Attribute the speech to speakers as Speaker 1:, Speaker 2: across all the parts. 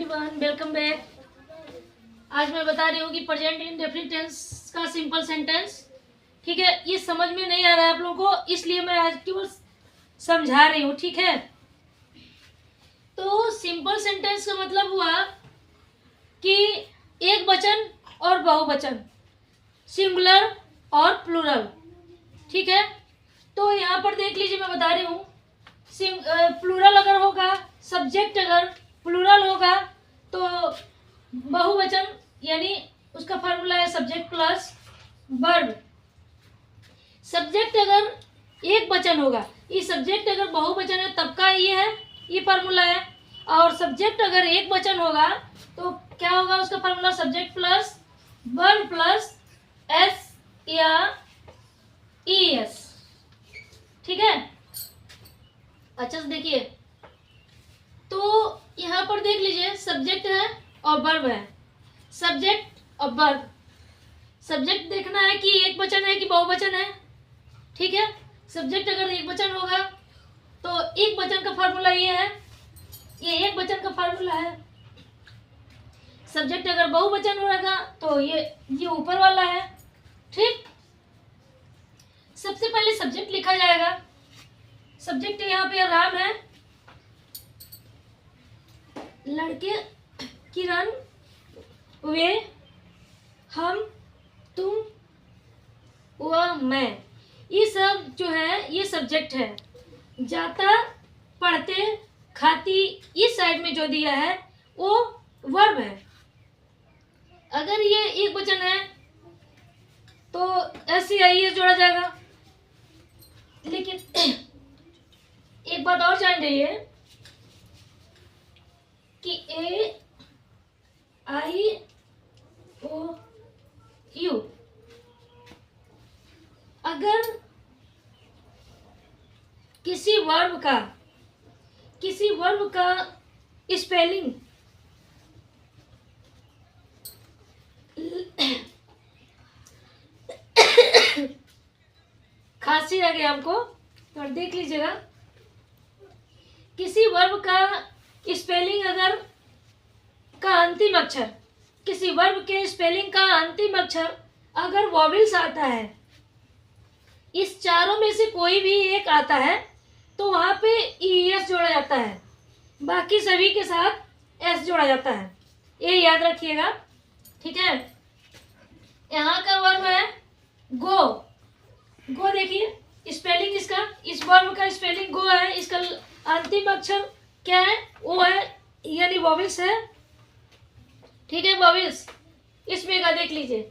Speaker 1: Welcome back. आज मैं बता रही हूँ कि प्रेजेंट इंडेफिनिट टेंस का सिंपल सेंटेंस, ठीक है। ये समझ में नहीं आ रहा है आप लोगों को, इसलिए मैं आज केवल समझा रही हूँ, ठीक है। तो सिंपल सेंटेंस का मतलब हुआ कि एक वचन और बहुवचन, सिंगुलर और प्लूरल, ठीक है। तो यहाँ पर देख लीजिए, मैं बता रही हूँ, प्लूरल अगर होगा, सब्जेक्ट अगर प्लूरल होगा तो बहुवचन, यानी उसका फार्मूला है सब्जेक्ट प्लस वर्ब। सब्जेक्ट अगर एक वचन होगा, ये सब्जेक्ट अगर बहुवचन है तब का ये है, ये फार्मूला है। और सब्जेक्ट अगर एक वचन होगा तो क्या होगा उसका formula, subject plus verb plus S या ई एस, ठीक है। अच्छा देखिए, तो यहाँ पर देख लीजिए, सब्जेक्ट है और वर्ब है, सब्जेक्ट और वर्ब। सब्जेक्ट देखना है कि एक वचन है कि बहुवचन है, ठीक है। सब्जेक्ट अगर एक वचन होगा तो एक वचन का फार्मूला ये है, ये एक वचन का फार्मूला है। सब्जेक्ट अगर बहुवचन होगा तो ये ऊपर वाला है, ठीक। सबसे पहले सब्जेक्ट लिखा जाएगा। सब्जेक्ट यहाँ पे राम है, लड़के, किरण, वे, हम, तुम, वह, मैं, ये सब जो है ये सब्जेक्ट है। जाता, पढ़ते, खाती, इस साइड में जो दिया है वो वर्ब है। अगर ये एक वचन है तो एस या ई एस जोड़ा जाएगा। लेकिन एक बात और जान रही है कि ए आई ओ यू, अगर किसी वर्ब का स्पेलिंग खांसी आ गया हमको, तो देख लीजिएगा, किसी वर्ब का स्पेलिंग अगर का अंतिम अक्षर, किसी वर्ब के स्पेलिंग का अंतिम अक्षर अगर वॉवेल्स आता है, इस चारों में से कोई भी एक आता है तो वहां पे ई एस जोड़ा जाता है, बाकी सभी के साथ एस जोड़ा जाता है, ये याद रखिएगा, ठीक है। यहाँ का वर्ब है गो। गो देखिए स्पेलिंग इसका, इस वर्ब का स्पेलिंग गो है, इसका अंतिम अक्षर क्या है, वो है यानी वॉवेल्स है, ठीक है, वॉवेल्स इसमें का देख लीजिए।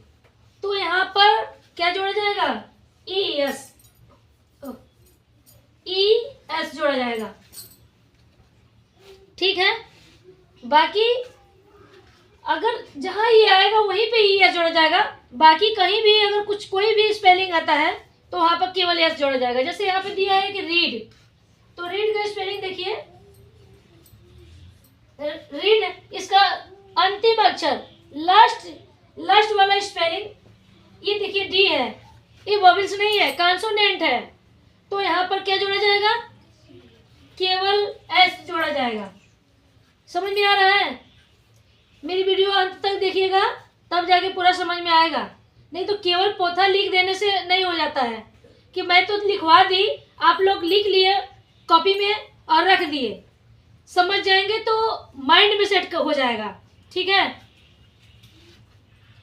Speaker 1: तो यहाँ पर क्या जोड़ा जाएगा, ई एस, ई एस जोड़ा जाएगा, ठीक है। बाकी अगर जहां ये आएगा वहीं पे ई एस जोड़ा जाएगा, बाकी कहीं भी अगर कोई भी स्पेलिंग आता है तो वहां पर केवल एस जोड़ा जाएगा। जैसे यहाँ पे दिया है कि रीड, तो रीड का स्पेलिंग देखिए, रीड इसका अंतिम अक्षर लास्ट वाला स्पेलिंग ये देखिए डी है, ये वॉवेल्स नहीं है, कॉन्सोनेंट है, तो यहाँ पर क्या जोड़ा जाएगा, केवल एस जोड़ा जाएगा। समझ में आ रहा है? मेरी वीडियो अंत तक देखिएगा तब जाके पूरा समझ में आएगा, नहीं तो केवल पोथा लिख देने से नहीं हो जाता है कि मैं तो लिखवा दी, आप लोग लिख लिए कॉपी में और रख दिए, समझ जाएंगे तो माइंड में सेट हो जाएगा, ठीक है।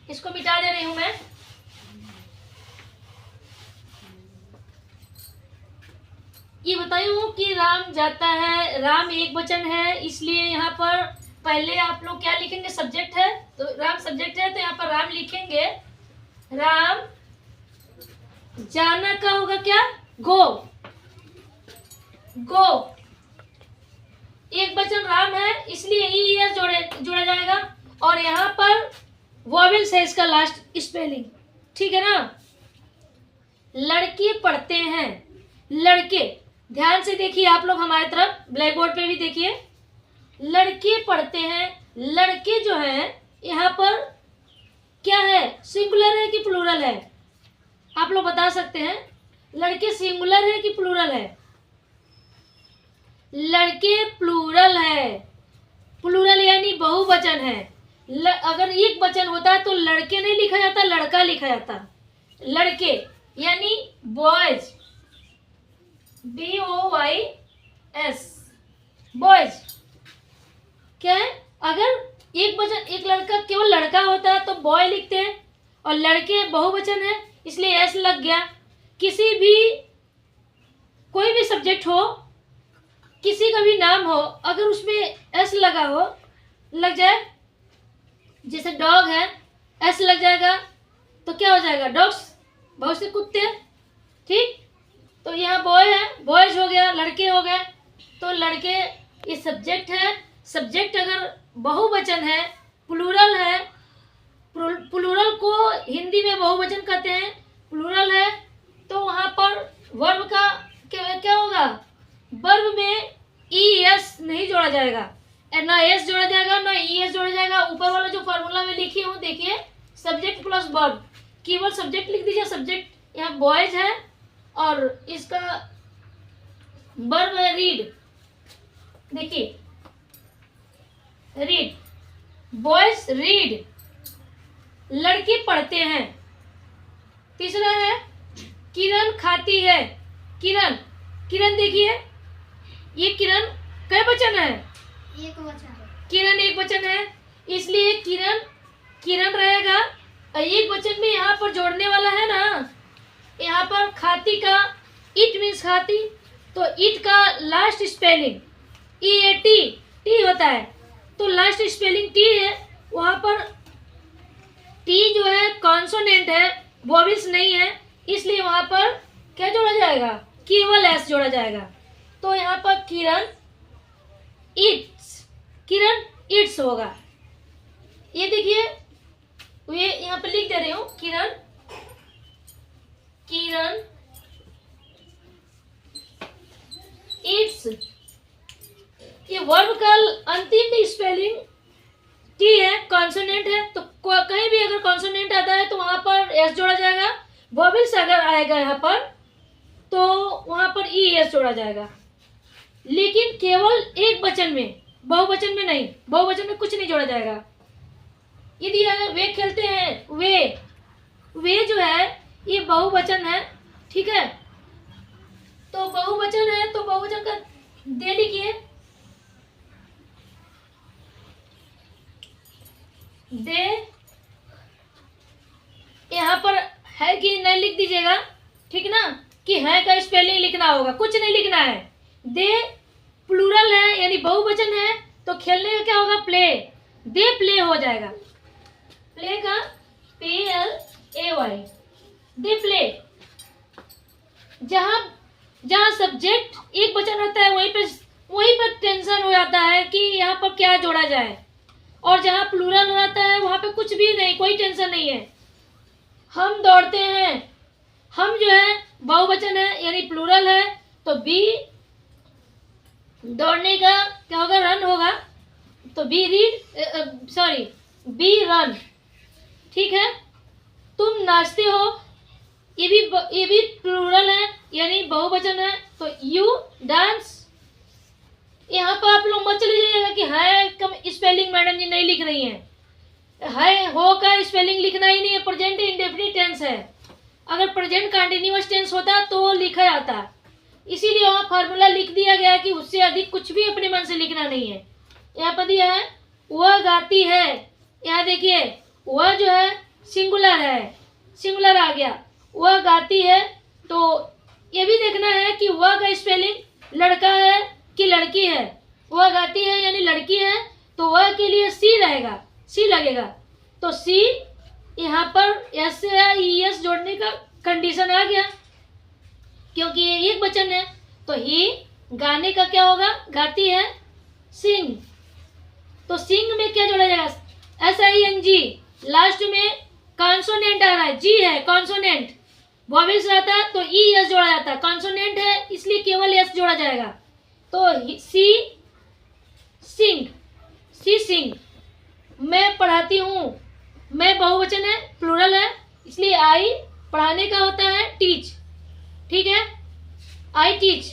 Speaker 1: इसको मिटा दे रही हूं मैं। ये बताइए कि राम जाता है, राम एक वचन है, इसलिए यहाँ पर पहले आप लोग क्या लिखेंगे, सब्जेक्ट है तो राम सब्जेक्ट है, तो यहाँ पर राम लिखेंगे। राम जाना का होगा क्या, गो, गो, एक वचन राम है इसलिए ई एस जोड़ा जाएगा, और यहाँ पर वॉवेल्स है इसका लास्ट स्पेलिंग, ठीक है ना। लड़के पढ़ते हैं, लड़के, ध्यान से देखिए आप लोग हमारी तरफ, ब्लैक बोर्ड पे भी देखिए, लड़के पढ़ते हैं। लड़के जो है यहाँ पर क्या है, सिंगुलर है कि प्लूरल है, आप लोग बता सकते हैं। लड़के सिंगुलर है कि प्लूरल है, लड़के प्लूरल है, प्लूरल यानी बहुवचन है। अगर एक वचन होता है तो लड़के नहीं लिखा जाता, लड़का लिखा जाता। लड़के यानी बॉयज, BOYS, बॉयज। क्या है, अगर एक वचन एक लड़का केवल लड़का होता है तो बॉय लिखते हैं, और लड़के बहुवचन है इसलिए एस लग गया। किसी भी कोई भी सब्जेक्ट हो, किसी का भी नाम हो, अगर उसमें एस लगा हो, लग जाए, जैसे डॉग है एस लग जाएगा तो क्या हो जाएगा, डॉग्स, बहुत से कुत्ते। ठीक, तो यहाँ बॉय है, बॉयज हो गया, लड़के हो गए। तो लड़के ये सब्जेक्ट है। सब्जेक्ट अगर बहुवचन है, प्लूरल है, प्लूरल को हिंदी में बहुवचन कहते हैं, प्लूरल है, तो वहाँ पर वर्ब का क्या होगा, वर्ब में ES नहीं जोड़ा जाएगा, ना एस जोड़ा जाएगा ना ES जोड़ा जाएगा। ऊपर वाला जो फॉर्मूला में लिखी हूँ देखिए, सब्जेक्ट प्लस वर्ब, केवल सब्जेक्ट लिख दीजिए। सब्जेक्ट यहाँ बॉयज है और इसका वर्ब है रीड। देखिए रीड, बॉयज रीड, लड़के पढ़ते हैं। तीसरा है किरण खाती है। किरण, किरण देखिए, ये किरण कई वचन है,
Speaker 2: एक वचन है।
Speaker 1: किरण एक वचन है, इसलिए किरण किरण रहेगा। एक वचन में यहाँ पर जोड़ने वाला है ना, यहाँ पर खाती का इट मीन्स खाती, तो इट का लास्ट स्पेलिंग EAT टी होता है, तो लास्ट स्पेलिंग टी है। वहाँ पर टी जो है कॉन्सोनेंट है, वॉवेल्स नहीं है, इसलिए वहाँ पर क्या जोड़ा जाएगा, केवल एस जोड़ा जाएगा। तो यहाँ पर किरण इट्स, किरण इट्स होगा। ये देखिए, ये यहाँ पर लिख दे रही हूँ, किरण, किरण इट्स। ये वर्ब का अंतिम स्पेलिंग टी है, कॉन्सोनेंट है, तो कहीं भी अगर कॉन्सोनेंट आता है तो वहां पर एस जोड़ा जाएगा। वॉवेल्स अगर आएगा यहाँ पर तो वहां पर ES जोड़ा जाएगा। लेकिन केवल एक वचन में, बहुवचन में नहीं, बहुवचन में कुछ नहीं जोड़ा जाएगा। यदि वे खेलते हैं, वे जो है ये बहुवचन है, ठीक है, तो बहुवचन है तो बहुवचन का दे लिखिए, दे। यहाँ पर है कि नहीं लिख दीजिएगा, ठीक ना, कि है का स्पेलिंग लिखना होगा, कुछ नहीं लिखना है। दे प्लूरल है यानी बहुवचन है, तो खेलने का क्या होगा, प्ले, दे प्ले हो जाएगा। प्ले का PLAY, दे प्ले। जहाँ जहाँ सब्जेक्ट एक वचन रहता है वहीं पर टेंशन हो जाता है कि यहाँ पर क्या जोड़ा जाए, और जहाँ प्लूरल रहता है वहाँ पे कुछ भी नहीं, कोई टेंशन नहीं है। हम दौड़ते हैं, हम जो है बहुवचन है यानी प्लूरल है, तो बी दौड़ने का क्या होगा, रन होगा, तो be read, sorry be run, ठीक है। तुम नाचते हो, ये भी प्लूरल है यानी बहुवचन है, तो यू डांस। यहाँ पर आप लोग मत चले जाइएगा कि है कम स्पेलिंग मैडम जी नहीं लिख रही है हो का स्पेलिंग लिखना ही नहीं है, प्रेजेंट इंडेफिनिट टेंस है। अगर प्रेजेंट कंटिन्यूअस टेंस होता तो लिखा जाता, इसीलिए वहाँ फार्मूला लिख दिया गया कि उससे अधिक कुछ भी अपने मन से लिखना नहीं है। यहाँ पर दिया है वह गाती है, यहाँ देखिए वह जो है सिंगुलर है, सिंगुलर आ गया, वह गाती है, तो ये भी देखना है कि वह का स्पेलिंग लड़का है कि लड़की है। वह गाती है यानी लड़की है, तो वह के लिए सी रहेगा, सी लगेगा, तो सी यहाँ पर एस से ES जोड़ने का कंडीशन आ गया, क्योंकि ये एक वचन है। तो ही गाने का क्या होगा, गाती है, सिंग, तो सिंग में क्या जोड़ा जाएगा, SING। लास्ट में कॉन्सोनेंट आ रहा है, जी है कॉन्सोनेंट, वॉवेल्स रहता है तो ES जोड़ा जाता है, कॉन्सोनेंट है इसलिए केवल S जोड़ा जाएगा। तो सी सिंग, सी सिंग। मैं पढ़ाती हूँ, मैं बहुवचन है, प्लूरल है, इसलिए आई पढ़ाने का होता है टीच, ठीक है, आई टीच।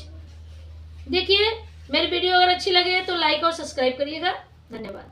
Speaker 1: देखिए मेरी वीडियो अगर अच्छी लगे तो लाइक और सब्सक्राइब करिएगा। धन्यवाद।